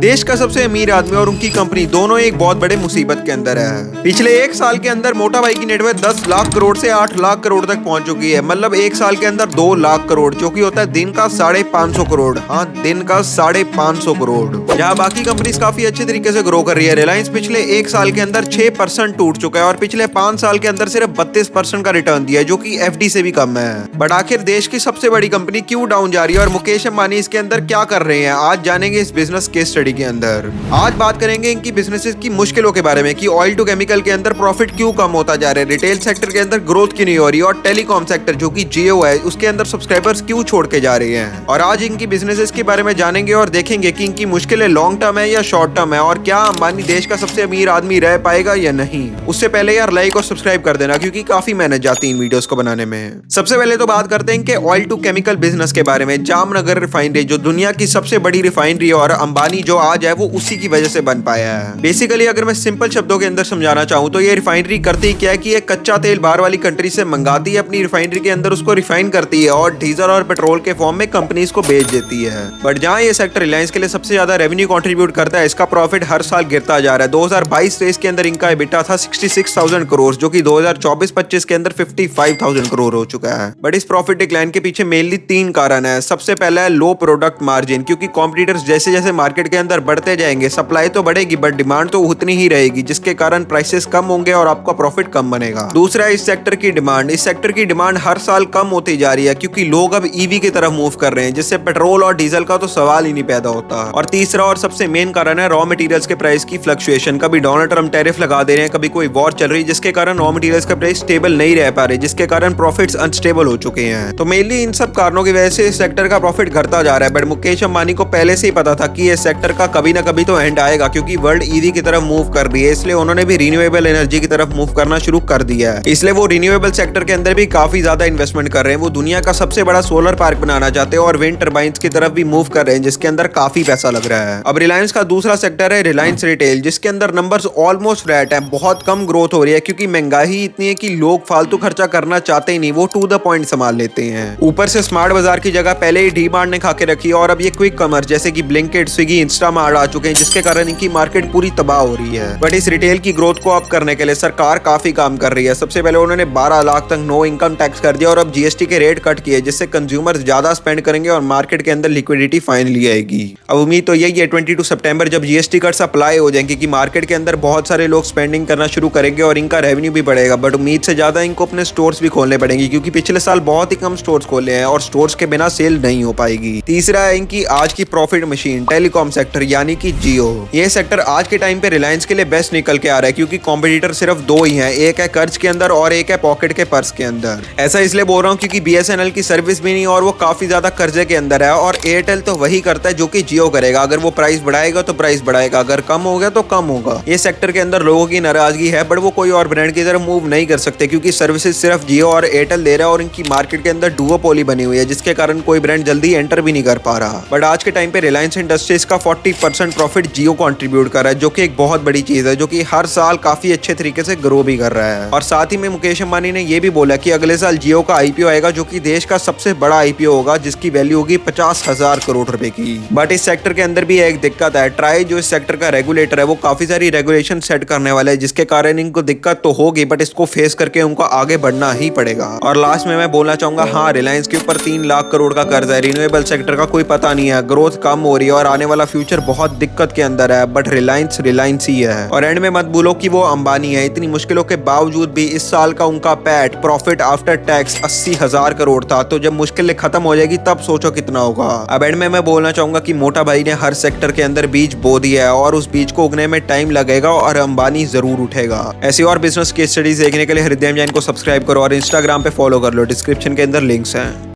देश का सबसे अमीर आदमी और उनकी कंपनी दोनों एक बहुत बड़े मुसीबत के अंदर है। पिछले एक साल के अंदर मोटा भाई की नेटवर्थ 10 लाख करोड़ से 8 लाख करोड़ तक पहुंच चुकी है। मतलब एक साल के अंदर 2 लाख करोड़, जो कि होता है दिन का 550 करोड़। हाँ, दिन का 550 करोड़। जहाँ बाकी कंपनीज काफी अच्छे तरीके से ग्रो कर रही है, रिलायंस पिछले एक साल के अंदर 6% टूट चुका है और पिछले 5 साल के अंदर सिर्फ 32% का रिटर्न दिया है, जो कि एफडी से भी कम है। बट आखिर देश की सबसे बड़ी कंपनी क्यों डाउन जा रही है और मुकेश अंबानी इसके अंदर क्या कर रहे हैं, आज जानेंगे इस बिजनेस केस स्टडी के अंदर। आज बात करेंगे इनकी बिजनेसेस की मुश्किलों के बारे में कि ऑयल टू केमिकल के अंदर प्रॉफिट क्यों कम होता जा रहा है, रिटेल सेक्टर के अंदर ग्रोथ क्यों नहीं हो रही और टेलीकॉम सेक्टर जो कि जियो है उसके अंदर सब्सक्राइबर्स क्यों छोड़ के जा रहे हैं। और आज इनकी बिजनेसेस के बारे में जानेंगे और देखेंगे कि इनकी मुश्किलें लॉन्ग टर्म है या शॉर्ट टर्म है और क्या अंबानी देश का सबसे अमीर आदमी रह पाएगा या नहीं। उससे पहले यार लाइक और सब्सक्राइब कर देना, क्योंकि काफी मेहनत जाती है इन वीडियोस को बनाने में। सबसे पहले तो बात करते हैं कि ऑयल टू केमिकल बिजनेस के बारे में। जामनगर रिफाइनरी जो दुनिया की सबसे बड़ी रिफाइनरी है और अंबानी जो आज है वो उसी की वजह से बन पाया है। बेसिकली अगर मैं सिंपल शब्दों के अंदर समझाना चाहूँ तो ये रिफाइनरी करती क्या है कि ये कच्चा तेल बाहर वाली कंट्री से मंगाती है, अपनी रिफाइनरी के अंदर उसको रिफाइन करती है और डीजल और पेट्रोल के फॉर्म में कंपनीज को बेच देती है। बट जहाँ ये सेक्टर रिलायंस के लिए सबसे ज्यादा रेवेन्यू कंट्रीब्यूट करता है, इसका प्रॉफिट हर साल गिरता जा रहा है। 2022-23 के अंदर इनका EBITDA था 66,000 करोड़, जो कि 2024-25 के अंदर 55,000 करोड़ हो चुका है। बट इस प्रॉफिट डिक्लाइन के पीछे मेनली 3 कारण है। सबसे पहला है लो प्रोडक्ट मार्जिन, क्योंकि कॉम्पिटिटर्स जैसे जैसे मार्केट के अंदर बढ़ते जाएंगे सप्लाई तो बढ़ेगी बट डिमांड तो उतनी ही रहेगी, जिसके कारण प्राइसेस कम होंगे और आपका प्रॉफिट कम बनेगा। दूसरा है इस सेक्टर की डिमांड। इस सेक्टर की डिमांड हर साल कम होती जा रही है, क्योंकि लोग अब ईवी की तरफ मूव कर रहे हैं, जिससे पेट्रोल और डीजल का तो सवाल ही नहीं पैदा होता। और तीसरा और सबसे मेन कारण है रॉ मटेरियल्स के प्राइस की फ्लक्चुएशन। कभी डोनाल्ड ट्रम्प टैरिफ लगा दे रहे हैं, कभी कोई वॉर चल रही है, जिसके कारण रॉ मटेरियल्स का प्राइस स्टेबल नहीं रह पा रहे, जिसके कारण प्रॉफिट्स अनस्टेबल हो चुके हैं। तो मेनली इन सब कारणों की वजह से इस सेक्टर का प्रॉफिट घटता जा रहा है। बट मुकेश अंबानी को पहले से ही पता था कि इस सेक्टर का कभी ना कभी तो एंड आएगा, क्योंकि वर्ल्ड ईवी की तरफ मूव कर रही है, इसलिए उन्होंने भी रिन्यूएबल एनर्जी की तरफ मूव करना शुरू कर दिया है। इसलिए वो रिन्यूएबल सेक्टर के अंदर भी काफी ज्यादा इन्वेस्टमेंट कर रहे हैं। वो दुनिया का सबसे बड़ा सोलर पार्क बनाना चाहते हैं और विंड टर्बाइंस की तरफ भी मूव कर रहे हैं, जिसके अंदर काफी पैसा लग रहा है। अब रिलायंस का दूसरा सेक्टर है रिलायंस रिटेल, जिसके अंदर नंबर्स ऑलमोस्ट फ्लैट है, बहुत कम ग्रोथ हो रही है, क्योंकि महंगाई इतनी है कि लोग फालतू खर्चा करना चाहते ही नहीं, वो टू द पॉइंट संभाल लेते हैं। ऊपर से स्मार्ट बाजार की जगह पहले ही डी मार्ट ने खा के रखी है और अब ये क्विक कॉमर्स जैसे कि ब्लिंकिट, स्विगी, इंस्टामार्ट आ चुके हैं, जिसके कारण इनकी मार्केट पूरी तबाह हो रही है। बट इस रिटेल की ग्रोथ को अप करने के लिए सरकार काफी काम कर रही है। सबसे पहले उन्होंने 12 लाख तक नो इनकम टैक्स कर दिया और अब जीएसटी के रेट कट किए, जिससे कंज्यूमर ज्यादा स्पेंड करेंगे और मार्केट के अंदर लिक्विडिटी फाइनली आएगी। अब उम्मीद तो यही है 22 सितंबर जब जीएसटी कट्स अप्लाई हो जाएंगे कि मार्केट के अंदर बहुत सारे लोग स्पेंडिंग करना शुरू करेंगे और इनका रेवेन्यू भी बढ़ेगा। बट उम्मीद से ज्यादा इनको अपने स्टोर्स भी खोलने पड़ेंगे, क्योंकि पिछले साल बहुत ही कम स्टोर्स खोले हैं और स्टोर्स के बिना सेल नहीं हो पाएगी। तीसरा है इनकी आज की प्रॉफिट मशीन टेलीकॉम सेक्टर, यानी कि जियो। ये सेक्टर आज के टाइम पे रिलायंस के लिए बेस्ट निकल के आ रहा है, क्योंकि कॉम्पिटिटर सिर्फ 2 ही हैं, एक है कर्ज के अंदर और एक है पॉकेट के पर्स के अंदर। ऐसा इसलिए बोल रहा हूँ क्योंकि बीएसएनएल की सर्विस भी नहीं और वो काफी ज्यादा कर्जे के अंदर है, और एयरटेल तो वही करता है जो कि जियो करेगा। अगर वो प्राइस बढ़ाएगा तो प्राइस बढ़ाएगा, अगर कम हो गया तो कम होगा। ये सेक्टर के अंदर लोगों की नाराजगी है, बट वो कोई और ब्रांड की तरफ मूव नहीं कर सकते, क्योंकि सर्विसेज सिर्फ जियो और एयरटेल दे रहा है और इनकी मार्केट के अंदर डुओपोली बनी हुई है, जिसके कारण कोई ब्रांड जल्दी एंटर भी नहीं कर पा रहा। बट आज के टाइम पे रिलायंस इंडस्ट्रीज का 40% प्रॉफिट जियो कंट्रीब्यूट कर रहा है, जो कि एक बहुत बड़ी चीज है, जो कि हर साल काफी अच्छे तरीके से ग्रो भी कर रहा है। और साथ ही में मुकेश अंबानी ने यह भी बोला कि अगले साल जियो का आईपीओ आएगा, जो कि देश का सबसे बड़ा आईपीओ होगा, जिसकी वैल्यू होगी 50,000 करोड़ रुपए की। बट इस सेक्टर के अंदर भी एक दिक्कत है, ट्राई जो इस सेक्टर का रेगुलेटर है वो काफी सारी रेगुलेशन सेट करने वाला है, जिसके कारण इनको दिक्कत तो होगी, बट इसको फेस करके उनको आगे बढ़ना ही पड़ेगा। और लास्ट में मैं बोलना चाहूंगा, हाँ रिलायंस के ऊपर 3 लाख करोड़ का कर्ज है, रिन्यूएबल सेक्टर का कोई पता नहीं है, ग्रोथ कम हो रही है और आने वाला फ्यूचर बहुत दिक्कत के अंदर है, बट रिलायंस ही है। और एंड में मत बोलो कि वो अंबानी है। इतनी मुश्किलों के बावजूद भी इस साल का उनका PAT profit after tax 80,000 crore था, तो जब मुश्किलें खत्म हो जाएगी तब सोचो कितना होगा। अब एंड में मैं बोलना चाहूंगा कि मोटा भाई ने हर सेक्टर के अंदर बीज बो दिया है और उस बीज को उगने में टाइम लगेगा और अंबानी जरूर उठेगा। ऐसी और बिजनेस केस स्टडीज देखने के लिए हृदय जैन को सब्सक्राइब करो और इंस्टाग्राम पे फॉलो कर लो, डिस्क्रिप्शन के अंदर लिंक्स हैं।